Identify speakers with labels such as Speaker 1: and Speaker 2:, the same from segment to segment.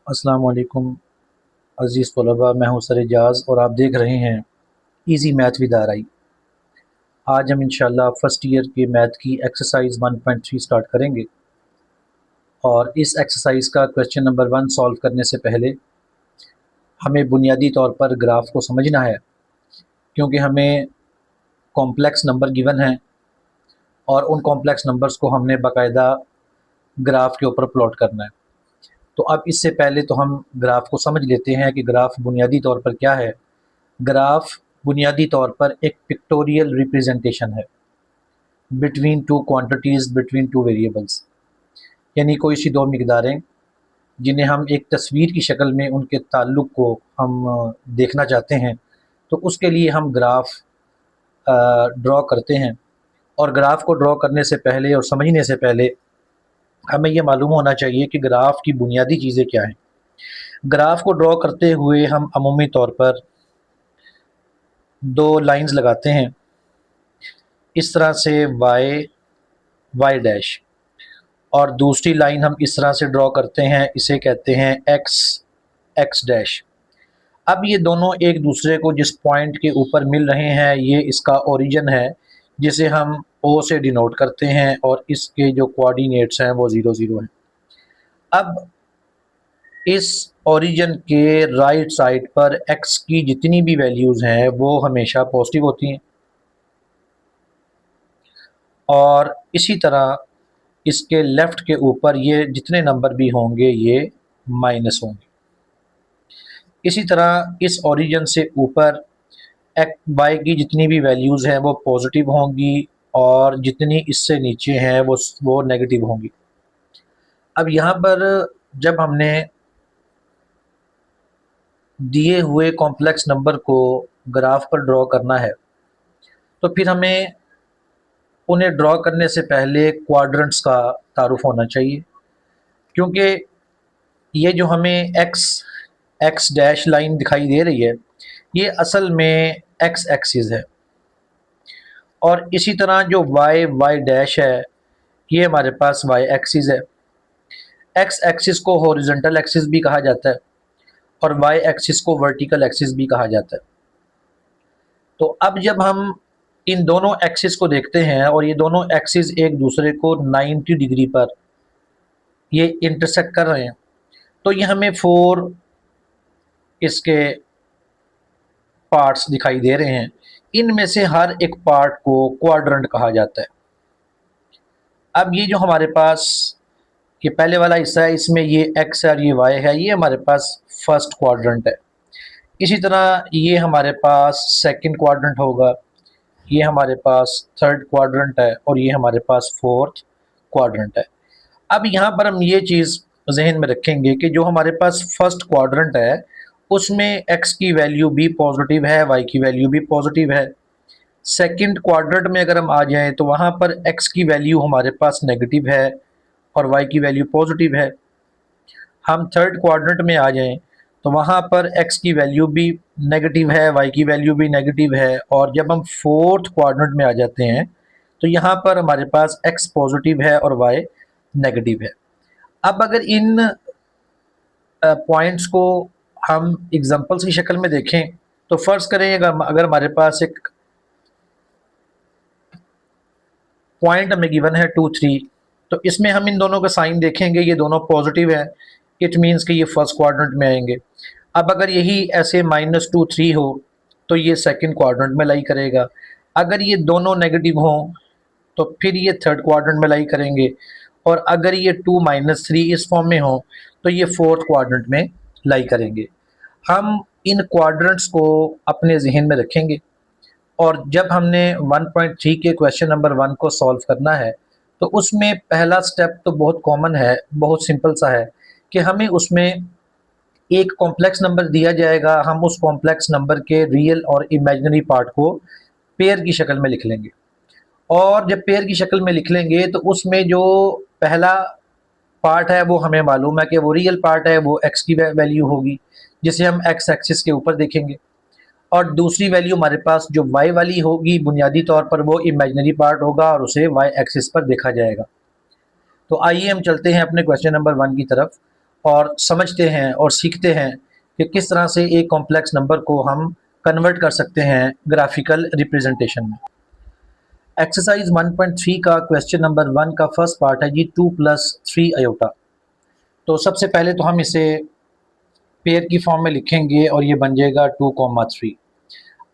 Speaker 1: अस्सलाम वालेकुम अज़ीज़ तलबा, मैं हूँ सर एजाज़ और आप देख रहे हैं इजी मैथ विद आरआई। आज हम इंशाल्लाह फ़र्स्ट ईयर के मैथ की एक्सरसाइज 1.3 स्टार्ट करेंगे और इस एक्सरसाइज का क्वेश्चन नंबर 1 सॉल्व करने से पहले हमें बुनियादी तौर पर ग्राफ को समझना है, क्योंकि हमें कॉम्प्लेक्स नंबर गिवन हैं और उन कॉम्प्लेक्स नंबर्स को हमने बाकायदा ग्राफ के ऊपर प्लॉट करना है। तो अब इससे पहले तो हम ग्राफ को समझ लेते हैं कि ग्राफ बुनियादी तौर पर क्या है। ग्राफ बुनियादी तौर पर एक पिक्टोरियल रिप्रेजेंटेशन है between two quantities, between two variables, यानी कोई सी दो मिकदारें जिन्हें हम एक तस्वीर की शक्ल में उनके ताल्लुक़ को हम देखना चाहते हैं, तो उसके लिए हम ग्राफ ड्रॉ करते हैं। और ग्राफ को ड्रॉ करने से पहले और समझने से पहले हमें ये मालूम होना चाहिए कि ग्राफ की बुनियादी चीज़ें क्या हैं। ग्राफ को ड्रॉ करते हुए हम अमूमी तौर पर दो लाइंस लगाते हैं, इस तरह से y डैश, और दूसरी लाइन हम इस तरह से ड्रॉ करते हैं, इसे कहते हैं x डैश। अब ये दोनों एक दूसरे को जिस पॉइंट के ऊपर मिल रहे हैं, ये इसका ओरिजिन है जिसे हम O से डिनोट करते हैं, और इसके जो कोऑर्डिनेट्स हैं वो 0 0 हैं। अब इस ओरिजिन के राइट साइड पर x की जितनी भी वैल्यूज़ हैं वो हमेशा पॉजिटिव होती हैं, और इसी तरह इसके लेफ़्ट के ऊपर ये जितने नंबर भी होंगे ये माइनस होंगे। इसी तरह इस ओरिजिन से ऊपर y की जितनी भी वैल्यूज़ हैं वो पॉजिटिव होंगी, और जितनी इससे नीचे हैं वो नेगेटिव होंगी। अब यहाँ पर जब हमने दिए हुए कॉम्प्लेक्स नंबर को ग्राफ पर ड्रॉ करना है, तो फिर हमें उन्हें ड्रॉ करने से पहले क्वाड्रेंट्स का तारुफ होना चाहिए, क्योंकि ये जो हमें x डैश लाइन दिखाई दे रही है ये असल में x एक्सिस है, और इसी तरह जो y डैश है ये हमारे पास y एक्सिस है। x एक्सिस को हॉरिजॉन्टल एक्सिस भी कहा जाता है और y एक्सिस को वर्टिकल एक्सिस भी कहा जाता है। तो अब जब हम इन दोनों एक्सिस को देखते हैं और ये दोनों एक्सिस एक दूसरे को 90 डिग्री पर ये इंटरसेक्ट कर रहे हैं, तो ये हमें 4 इसके पार्ट्स दिखाई दे रहे हैं। इनमें से हर एक पार्ट को क्वाड्रेंट कहा जाता है। अब ये जो हमारे पास ये पहले वाला हिस्सा है, इसमें ये x है और ये y है, ये हमारे पास फर्स्ट क्वाड्रेंट है। इसी तरह ये हमारे पास सेकंड क्वाड्रेंट होगा, ये हमारे पास थर्ड क्वाड्रेंट है, और ये हमारे पास फोर्थ क्वाड्रेंट है। अब यहाँ पर हम ये चीज़ जहन में रखेंगे कि जो हमारे पास फर्स्ट क्वाड्रेंट है उसमें x की वैल्यू भी पॉजिटिव है, y की वैल्यू भी पॉजिटिव है। सेकंड क्वाड्रेंट में अगर हम आ जाएं तो वहाँ पर x की वैल्यू हमारे पास नेगेटिव है और y की वैल्यू पॉजिटिव है। हम थर्ड क्वाड्रेंट में आ जाएं तो वहाँ पर x की वैल्यू भी नेगेटिव है, y की वैल्यू भी नेगेटिव है, और जब हम फोर्थ क्वाड्रेंट में आ जाते हैं तो यहाँ पर हमारे पास x पॉजिटिव है और y नेगेटिव है। अब अगर इन पॉइंट्स को हम एग्जांपल्स की शक्ल में देखें तो फ़र्ज़ करें अगर हमारे पास एक पॉइंट हमें गिवन है 2 3, तो इसमें हम इन दोनों का साइन देखेंगे, ये दोनों पॉजिटिव है, इट मीन्स कि ये फर्स्ट क्वाड्रेंट में आएंगे। अब अगर यही ऐसे -2 3 हो तो ये सेकंड क्वाड्रेंट में लाई करेगा। अगर ये दोनों नेगेटिव हों तो फिर ये थर्ड क्वाड्रेंट में लाई करेंगे, और अगर ये 2 -3 इस फॉर्म में हो तो ये फोर्थ क्वाड्रेंट में लाई करेंगे। हम इन क्वाड्रेंट्स को अपने जहन में रखेंगे, और जब हमने 1.3 के क्वेश्चन नंबर 1 को सॉल्व करना है तो उसमें पहला स्टेप तो बहुत कॉमन है, बहुत सिंपल सा है कि हमें उसमें एक कॉम्प्लेक्स नंबर दिया जाएगा, हम उस कॉम्प्लेक्स नंबर के रियल और इमेजिनरी पार्ट को पेयर की शक्ल में लिख लेंगे, और जब पेयर की शक्ल में लिख लेंगे तो उसमें जो पहला पार्ट है वो हमें मालूम है कि वो रियल पार्ट है, वो x की वैल्यू होगी जिसे हम x एक्सिस के ऊपर देखेंगे, और दूसरी वैल्यू हमारे पास जो y वाली होगी बुनियादी तौर पर वो इमेजिनरी पार्ट होगा और उसे y एक्सिस पर देखा जाएगा। तो आइए हम चलते हैं अपने क्वेश्चन नंबर 1 की तरफ और समझते हैं और सीखते हैं कि किस तरह से एक कॉम्प्लेक्स नंबर को हम कन्वर्ट कर सकते हैं ग्राफिकल रिप्रेजेंटेशन में। एक्सरसाइज 1.3 का क्वेश्चन नंबर 1 का फर्स्ट पार्ट है जी 2 + 3 आयोटा। तो सबसे पहले तो हम इसे पेयर की फॉर्म में लिखेंगे और ये बन जाएगा 2,3।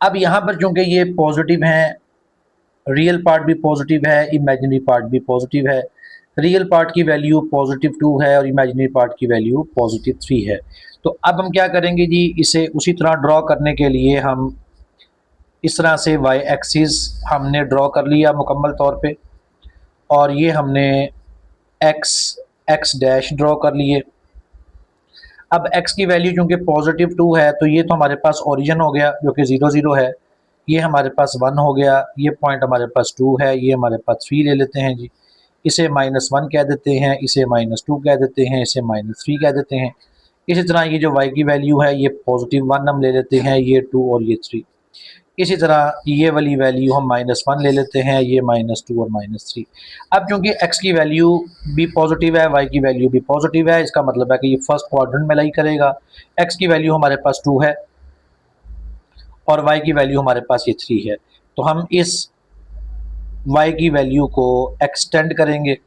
Speaker 1: अब यहाँ पर चूँकि ये पॉजिटिव हैं, रियल पार्ट भी पॉजिटिव है, इमेजिनरी पार्ट भी पॉजिटिव है। रियल पार्ट की वैल्यू +2 है और इमेजिनरी पार्ट की वैल्यू +3 है। तो अब हम क्या करेंगे जी, इसे उसी तरह ड्रॉ करने के लिए हम इस तरह से वाई एक्सिस हमने ड्रॉ कर लिया मुकम्मल तौर पे, और ये हमने एक्स डैश ड्रॉ कर लिए। अब x की वैल्यू चूँकि +2 है तो ये तो हमारे पास ओरिजिन हो गया जो कि 0 0 है, ये हमारे पास 1 हो गया, ये पॉइंट हमारे पास 2 है, ये हमारे पास 3 ले लेते हैं जी। इसे -1 कह देते हैं, इसे -2 कह देते हैं, इसे -3 कह देते हैं। इसी तरह ये जो y की वैल्यू है ये +1 हम ले लेते हैं, ये 2 और ये 3। इसी तरह ये वाली वैल्यू हम -1 ले लेते हैं, ये -2 और -3। अब चूँकि x की वैल्यू भी पॉजिटिव है, y की वैल्यू भी पॉजिटिव है, इसका मतलब है कि ये फर्स्ट क्वाड्रेंट में लाई करेगा। x की वैल्यू हमारे पास 2 है और y की वैल्यू हमारे पास ये 3 है। तो हम इस y की वैल्यू को एक्सटेंड करेंगे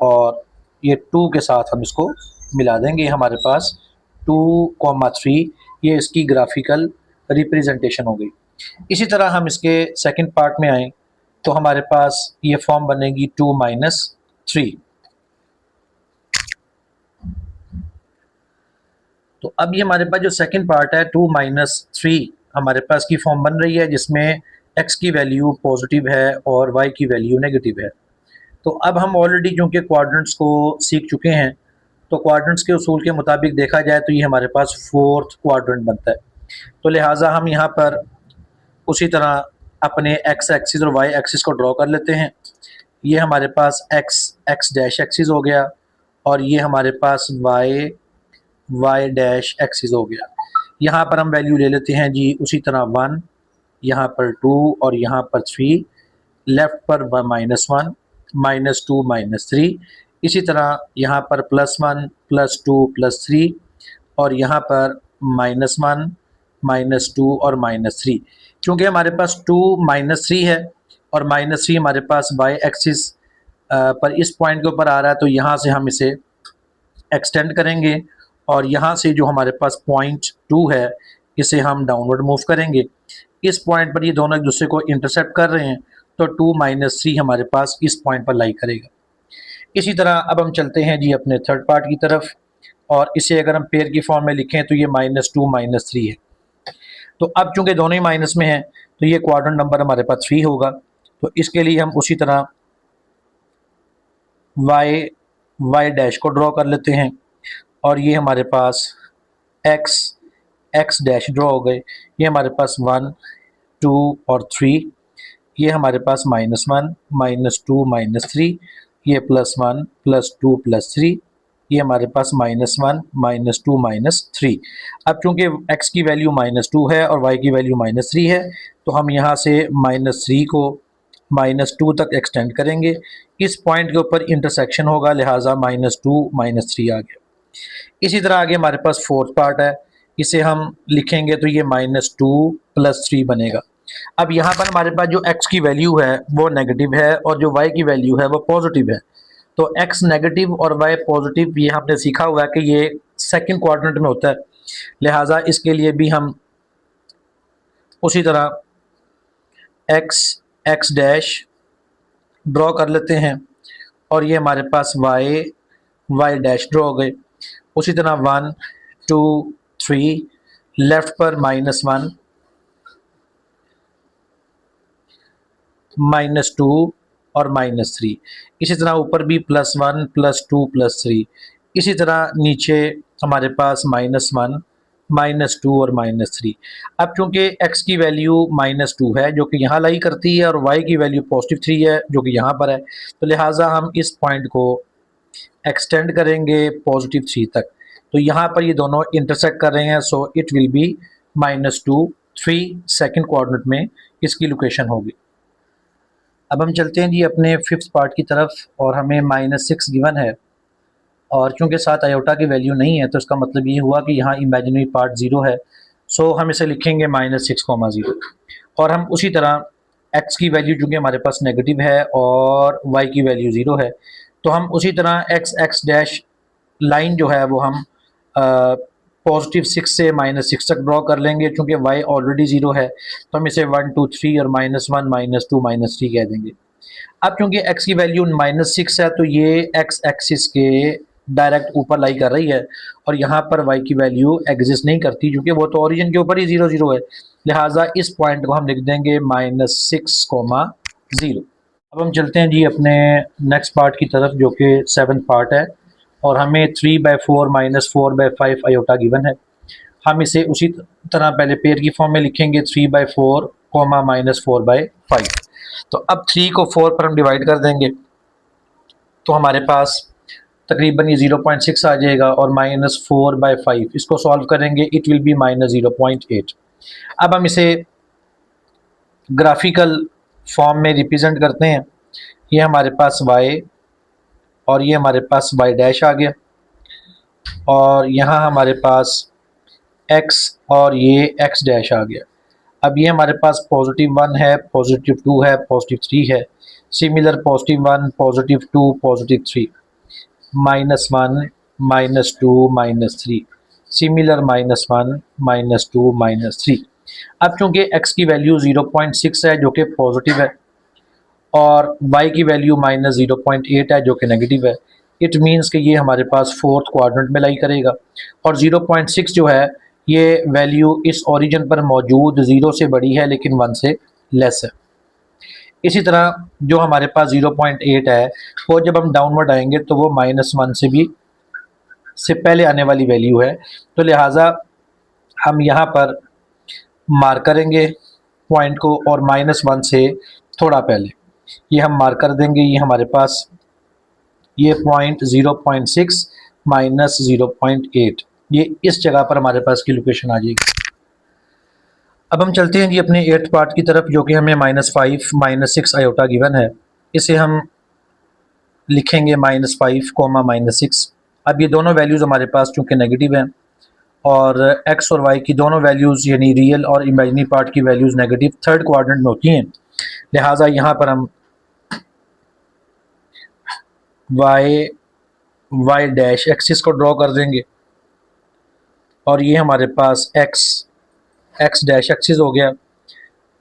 Speaker 1: और ये 2 के साथ हम इसको मिला देंगे। हमारे पास 2,3 ये इसकी ग्राफिकल रिप्रेजेंटेशन हो गई। इसी तरह हम इसके सेकंड पार्ट में आए तो हमारे पास ये फॉर्म बनेगी 2 - 3। तो अब ये हमारे पास जो सेकंड पार्ट है 2 - 3 हमारे पास की फॉर्म बन रही है जिसमें x की वैल्यू पॉजिटिव है और y की वैल्यू नेगेटिव है। तो अब हम ऑलरेडी क्योंकि क्वाड्रेंट्स को सीख चुके हैं तो क्वाड्रेंट्स के उसूल के मुताबिक देखा जाए तो ये हमारे पास फोर्थ क्वाड्रेंट बनता है। तो लिहाजा हम यहाँ पर उसी तरह अपने x एक्सिस और y एक्सिस को ड्रॉ कर लेते हैं। ये हमारे पास x डैश एक्सिस हो गया और ये हमारे पास y डैश एक्सिस हो गया। यहाँ पर हम वैल्यू ले लेते हैं जी उसी तरह 1, यहाँ पर 2 और यहाँ पर 3, लेफ़्ट पर -1, -2 -3। इसी तरह यहाँ पर +1 +2 +3 और यहाँ पर -1 -2 और -3। क्योंकि हमारे पास 2 -3 है और -3 हमारे पास y एक्सिस पर इस पॉइंट के ऊपर आ रहा है, तो यहाँ से हम इसे एक्सटेंड करेंगे और यहाँ से जो हमारे पास पॉइंट 2 है इसे हम डाउनवर्ड मूव करेंगे। इस पॉइंट पर ये दोनों एक दूसरे को इंटरसेप्ट कर रहे हैं तो 2 - 3 हमारे पास इस पॉइंट पर लाई करेगा। इसी तरह अब हम चलते हैं जी अपने थर्ड पार्ट की तरफ और इसे अगर हम पेयर की फॉर्म में लिखें तो ये -2 -3 है। तो अब चूंकि दोनों ही माइनस में हैं तो ये क्वाड्रेंट नंबर हमारे पास 3 होगा। तो इसके लिए हम उसी तरह y डैश को ड्रॉ कर लेते हैं और ये हमारे पास x डैश ड्रॉ हो गए। ये हमारे पास 1 2 और 3, ये हमारे पास -1 -2 -3, ये +1 +2 +3, ये हमारे पास -1 -2 -3। अब चूंकि x की वैल्यू -2 है और y की वैल्यू -3 है तो हम यहाँ से -3 को -2 तक एक्सटेंड करेंगे। इस पॉइंट के ऊपर इंटरसेक्शन होगा, लिहाजा -2 -3 आ गया। इसी तरह आगे हमारे पास फोर्थ पार्ट है, इसे हम लिखेंगे तो ये -2 + 3 बनेगा। अब यहाँ पर हमारे पास जो x की वैल्यू है वो नेगेटिव है और जो y की वैल्यू है वो पॉजिटिव है। तो x नेगेटिव और y पॉजिटिव ये हमने सीखा हुआ है कि ये सेकंड क्वाड्रेंट में होता है, लिहाजा इसके लिए भी हम उसी तरह x डैश ड्रॉ कर लेते हैं और ये हमारे पास y डैश ड्रॉ हो गए। उसी तरह 1 2 3, लेफ़्ट पर -1 -2 और -3। इसी तरह ऊपर भी +1 +2 +3। इसी तरह नीचे हमारे पास -1 -2 और -3। अब चूंकि x की वैल्यू -2 है जो कि यहाँ लाई करती है और y की वैल्यू +3 है जो कि यहाँ पर है, तो लिहाजा हम इस पॉइंट को एक्सटेंड करेंगे +3 तक। तो यहाँ पर ये दोनों इंटरसेक्ट कर रहे हैं, so it will be -2 3 second quadrant में इसकी लोकेशन होगी। अब हम चलते हैं जी अपने फिफ्थ पार्ट की तरफ और हमें -6 गिवन है। और चूँकि साथ आयोटा की वैल्यू नहीं है तो इसका मतलब ये हुआ कि यहाँ इमेजिनरी पार्ट ज़ीरो है। सो हम इसे लिखेंगे -6,0। और हम उसी तरह x की वैल्यू चूँकि हमारे पास नेगेटिव है और y की वैल्यू ज़ीरो है, तो हम उसी तरह x डैश लाइन जो है वो हम पॉजिटिव 6 से -6 तक ड्रॉ कर लेंगे। चूँकि y ऑलरेडी ज़ीरो है तो हम इसे 1 2 3 और -1 -2 -3 कह देंगे। अब चूँकि x की वैल्यू -6 है तो ये x एक्सिस के डायरेक्ट ऊपर लाई कर रही है और यहाँ पर y की वैल्यू एग्जिस्ट नहीं करती क्योंकि वो तो ओरिजिन के ऊपर ही 0 0 है। लिहाजा इस पॉइंट को हम लिख देंगे -6,0। अब हम चलते हैं जी अपने नेक्स्ट पार्ट की तरफ जो कि 7th पार्ट है और हमें 3/4 -4/5 आयोटा गिवन है। हम इसे उसी तरह पहले पेयर की फॉर्म में लिखेंगे 3/4 -4/5। तो अब 3 को 4 पर हम डिवाइड कर देंगे तो हमारे पास तकरीबन ये 0.6 आ जाएगा और -4/5 इसको सॉल्व करेंगे इट विल बी -0.8। अब हम इसे ग्राफिकल फॉर्म में रिप्रेजेंट करते हैं। ये हमारे पास y और ये हमारे पास y डैश आ गया और यहाँ हमारे पास x और ये x डैश आ गया। अब ये हमारे पास +1 है, +2 है, +3 है। Similar +1 +2 +3 -1 -2 -3 similar -1 -2 -3। अब चूँकि x की वैल्यू 0.6 है जो कि पॉजिटिव है और y की वैल्यू -0.8 है जो कि नेगेटिव है, इट मीन्स कि ये हमारे पास 4th क्वाड्रेंट में लाई करेगा और 0.6 जो है ये वैल्यू इस ओरिजिन पर मौजूद 0 से बड़ी है लेकिन 1 से लेस है। इसी तरह जो हमारे पास 0.8 है वो जब हम डाउनवर्ड आएंगे तो वो -1 से भी से पहले आने वाली वैल्यू है, तो लिहाजा हम यहाँ पर मार्क करेंगे पॉइंट को और -1 से थोड़ा पहले ये हम मार्क कर देंगे। ये हमारे पास ये पॉइंट 0.6 -0.8 ये इस जगह पर हमारे पास की लोकेशन आ जाएगी। अब हम चलते हैं जी अपने 8th पार्ट की तरफ जो कि हमें -5 -6 आयोटा गिवन है। इसे हम लिखेंगे -5 -6। अब ये दोनों वैल्यूज़ हमारे पास चूँकि नेगेटिव हैं और x और y की दोनों वैल्यूज़ यानी रियल और इमेजिनरी पार्ट की वैल्यूज़ नेगेटिव 3rd क्वाड्रेंट में होती हैं। लिहाजा यहाँ पर हम y डैश एक्सिस को ड्रॉ कर देंगे और ये हमारे पास x डैश एक्सिस हो गया।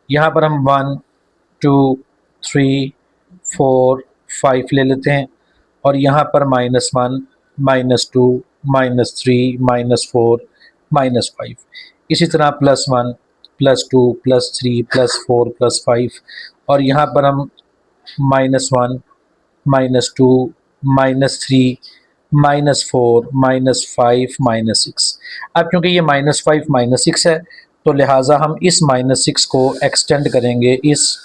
Speaker 1: यहाँ पर हम 1 2 3 4 5 ले लेते हैं और यहाँ पर -1 -2 -3 -4 -5 इसी तरह +1 +2 +3 +4 +5 और यहाँ पर हम -1 -2 -3 -4 -5 -6। अब क्योंकि ये -5 -6 है तो लिहाजा हम इस -6 को एक्सटेंड करेंगे इस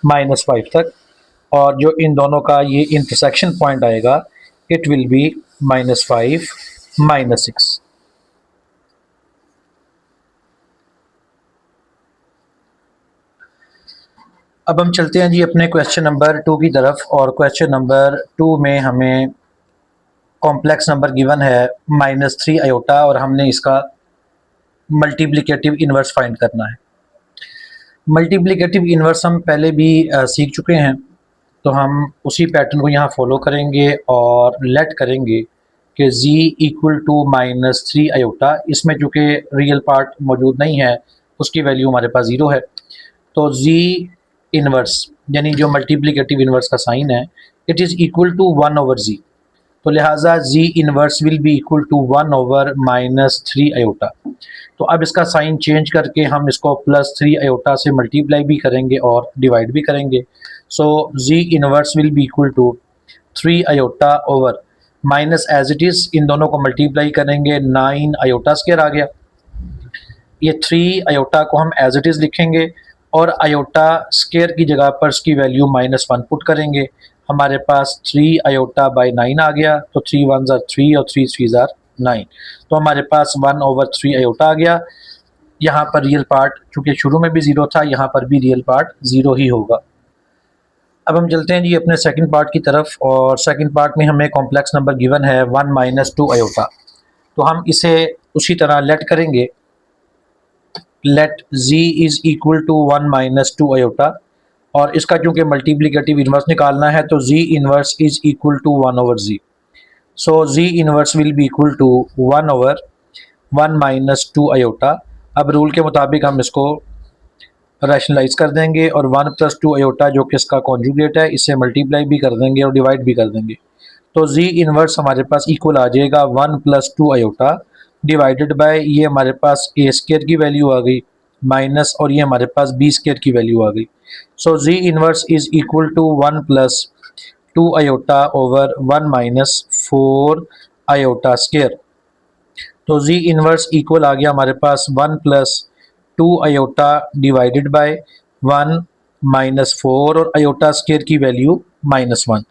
Speaker 1: -5 तक और जो इन दोनों का ये इंटरसेक्शन पॉइंट आएगा इट विल बी -5 -6। अब हम चलते हैं जी अपने क्वेश्चन नंबर 2 की तरफ और क्वेश्चन नंबर 2 में हमें कॉम्प्लेक्स नंबर गिवन है -3 आयोटा और हमने इसका मल्टीप्लिकेटिव इन्वर्स फाइंड करना है। मल्टीप्लिकेटिव इन्वर्स हम पहले भी सीख चुके हैं तो हम उसी पैटर्न को यहाँ फॉलो करेंगे और लेट करेंगे कि z = -3 आयोटा। इसमें चूँकि रियल पार्ट मौजूद नहीं है उसकी वैल्यू हमारे पास 0 है तो z इन्वर्स यानी जो मल्टीप्लिकेटिव इन्वर्स का साइन है it is equal to 1/z। तो लिहाजा z inverse will be equal to 1/-3 iota. तो अब इसका साइन चेंज करके हम इसको +3 आयोटा से मल्टीप्लाई भी करेंगे और डिवाइड भी करेंगे। So z inverse will be equal to 3 iota over minus as it is इन दोनों को मल्टीप्लाई करेंगे 9 आयोटा स्क्वायर आ गया। ये 3 आयोटा को हम एज इट इज़ लिखेंगे और आयोटा स्क्वायर की जगह पर इसकी वैल्यू -1 पुट करेंगे। हमारे पास 3 आयोटा बाई 9 आ गया तो 3 1s are 3 और 3 3s are 9 तो हमारे पास 1/3 आयोटा आ गया। यहाँ पर रियल पार्ट चूँकि शुरू में भी 0 था यहाँ पर भी रियल पार्ट 0 ही होगा। अब हम चलते हैं जी अपने सेकंड पार्ट की तरफ, और सेकंड पार्ट में हमें कॉम्प्लेक्स नंबर गिवन है 1 माइनस 2 आयोटा। तो हम इसे उसी तरह लेट करेंगे, let z is equal to 1 minus 2 iota, और इसका चूंकि मल्टीप्लिकेटिव इन्वर्स निकालना है तो z inverse is equal to 1 over z। So z inverse will be equal to 1 over 1 minus 2 iota. अब रूल के मुताबिक हम इसको रैशनलाइज कर देंगे और 1 प्लस 2 आयोटा जो कि इसका कॉन्जुगेट है, इससे मल्टीप्लाई भी कर देंगे और डिवाइड भी कर देंगे। तो z इन्वर्स हमारे पास इक्वल आ जाएगा 1 प्लस 2 आयोटा डिवाइडेड बाय, ये हमारे पास a स्क्वायर की वैल्यू आ गई माइनस, और ये हमारे पास b स्क्वायर की वैल्यू आ गई। So z inverse is equal to 1 plus 2 iota over 1 minus 4 iota square. तो z इन्वर्स इक्वल आ गया हमारे पास 1 plus 2 iota divided by 1 minus 4, और आयोटा स्क्वायर की वैल्यू -1।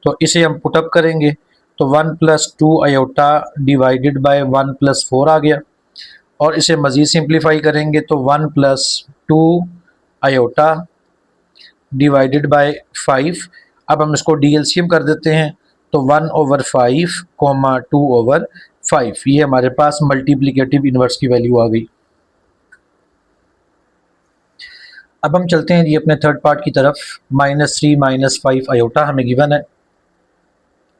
Speaker 1: तो इसे हम पुटअप करेंगे तो 1 plus 2 iota divided by 1 plus 4 आ गया, और इसे मज़ीद सिंप्लीफाई करेंगे तो 1 प्लस 2 आयोटा डिवाइडेड बाय 5। अब हम इसको डीएलसीएम कर देते हैं तो 1 ओवर 5 कोमा 2 ओवर 5, ये हमारे पास मल्टीप्लिकेटिव इन्वर्स की वैल्यू आ गई। अब हम चलते हैं जी अपने थर्ड पार्ट की तरफ। -3 माइनस 5 आयोटा हमें गिवन है,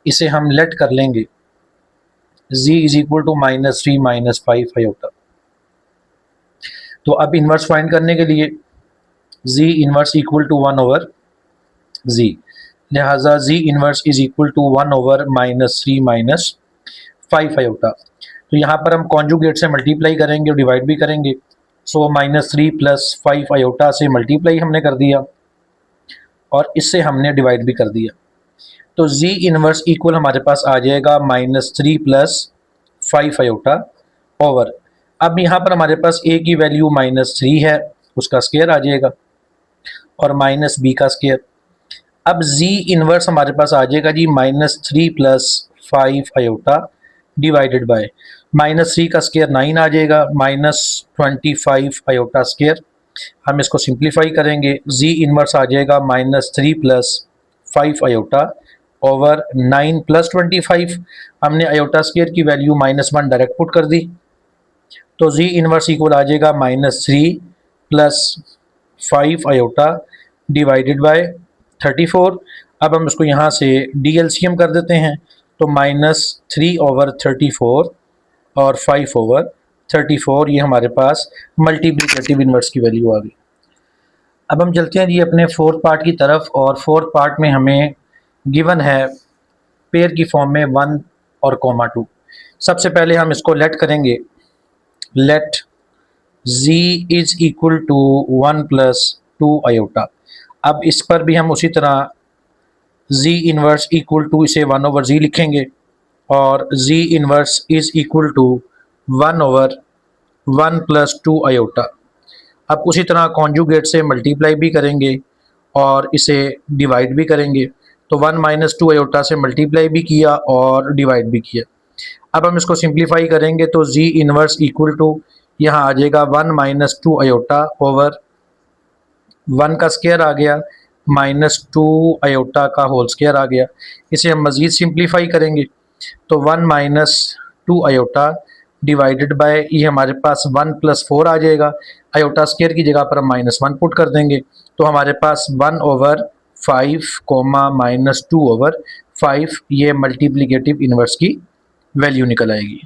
Speaker 1: इसे हम लेट कर लेंगे z is equal to -3 minus 5 iota. तो अब इन्वर्स फाइंड करने के लिए z inverse equal to 1 over z, लिहाजा z inverse is equal to 1 over -3 minus 5 iota. तो यहाँ पर हम कॉन्जुगेट से मल्टीप्लाई करेंगे और डिवाइड भी करेंगे। सो -3 प्लस 5 आयोटा से मल्टीप्लाई हमने कर दिया और इससे हमने डिवाइड भी कर दिया। तो z इन्वर्स इक्वल हमारे पास आ जाएगा -3 प्लस 5 आयोटा ओवर, अब यहाँ पर हमारे पास a की वैल्यू -3 है, उसका स्क्वायर आ जाएगा, और माइनस b का स्क्वायर। अब z इन्वर्स हमारे पास आ जाएगा जी -3 प्लस 5 आयोटा डिवाइडेड बाय -3 का स्क्वायर 9 आ जाएगा, -25 आयोटा स्क्वायर। हम इसको सिंप्लीफाई करेंगे, z इन्वर्स आ जाएगा -3 प्लस 5 आयोटा ओवर 9 प्लस 25। हमने आयोटा स्क्वायर की वैल्यू -1 डायरेक्ट पुट कर दी, तो z इन्वर्स इक्वल आ जाएगा -3 प्लस 5 आयोटा डिवाइडेड बाय 34। अब हम इसको यहाँ से डीएलसीएम कर देते हैं तो -3 ओवर 34 और 5 ओवर 34, ये हमारे पास मल्टीप्लिकेटिव इन्वर्स की वैल्यू आ गई। अब हम चलते हैं जी अपने फोर्थ पार्ट की तरफ, और फोर्थ पार्ट में हमें गिवन है पेयर की फॉर्म में 1 और कोमा 2। सबसे पहले हम इसको लेट करेंगे, let z is equal to 1 plus 2 iota. अब इस पर भी हम उसी तरह z इन्वर्स इक्वल टू, इसे 1 ओवर z लिखेंगे, और z inverse is equal to 1 over 1 plus 2 iota. अब उसी तरह कॉन्जुगेट से मल्टीप्लाई भी करेंगे और इसे डिवाइड भी करेंगे, तो 1 माइनस 2 आयोटा से मल्टीप्लाई भी किया और डिवाइड भी किया। अब हम इसको सिंप्लीफाई करेंगे तो z इन्वर्स इक्वल टू यहाँ आ जाएगा 1 माइनस 2 आयोटा ओवर 1 का स्क्वायर आ गया, -2 आयोटा का होल स्क्वायर आ गया। इसे हम मज़ीद सिंप्लीफाई करेंगे तो 1 माइनस 2 आयोटा डिवाइडेड बाय, ये हमारे पास 1 प्लस 4 आ जाएगा, आयोटा स्क्वायर की जगह पर हम -1 पुट कर देंगे, तो हमारे पास 1 ओवर 5 कोमा -2 ओवर 5, ये मल्टीप्लिकेटिव इन्वर्स की वैल्यू निकल आएगी।